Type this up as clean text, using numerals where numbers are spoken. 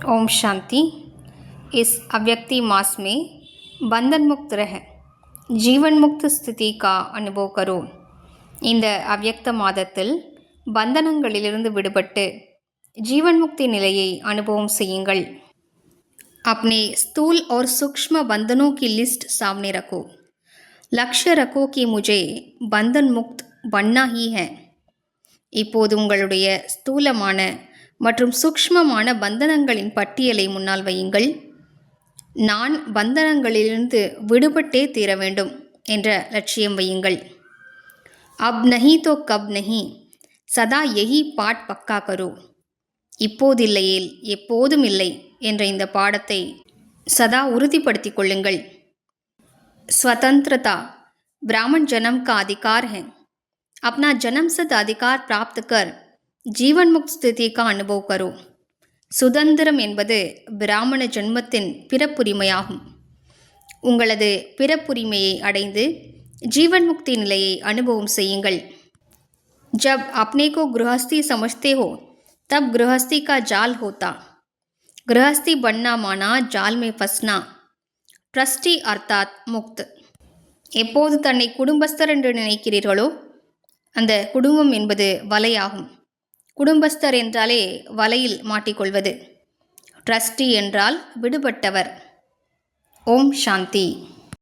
ओम शांति। इस अव्यक्ति मास में बंधन मुक्त रह जीवन मुक्त स्थिति का अनुभव करो। இந்த அவ்யக்த மாதத்தில் பந்தனங்களிலிருந்து விடுபட்டு जीवन मुक्ति நிலையை அனுபவம் செய்யுங்கள்। अपने स्थूल और सूक्ष्म बंधनों की लिस्ट सामने रखो। लक्ष्य रखो कि मुझे बंधन मुक्त बनना ही है। இப்போது உங்களுடைய ஸ்தூலமான மற்றும் சூக்ஷ்மமான பந்தனங்களின் பட்டியலை முன்னால் வையுங்கள்। நான் பந்தனங்களிலிருந்து விடுபட்டே தீர வேண்டும் என்ற லட்சியம் வையுங்கள்। அப் நஹி தோ கப் நஹி, சதா யஹி பாட் பக்கா கரோ। இப்போதில்லையேல் எப்போதும் இல்லை என்ற இந்த பாடத்தை சதா உறுதிப்படுத்திக் கொள்ளுங்கள்। स्वतंत्रता ब्राह्मण जन्म का अधिकार है। अपना जन्मसिद्ध अधिकार प्राप्त कर जीवन मुक्त स्थिति का अनुभव करो। சுதந்திரம் என்பது பிராமண ஜென்மத்தின் பிறப்புரிமையாகும்। உங்களது பிறப்புரிமையை அடைந்து जीवन मुक्ति நிலையை அனுபவம் செய்யுங்கள்। जब अपने को गृहस्थी समझते हो तब गृहस्थी का जाल होता। गृहस्थी बनना माना जाल में फंसना। ट्रस्टी अर्थात मुक्त। எப்போது தன்னை குடும்பஸ்தர் என்று நினைக்கிறீர்களோ அந்த குடும்பம் என்பது வலையாகும்। குடும்பஸ்தர் என்றாலே வலையில் மாட்டிக்கொள்வது। ட்ரஸ்டி என்றால் விடுபட்டவர்। ஓம் சாந்தி।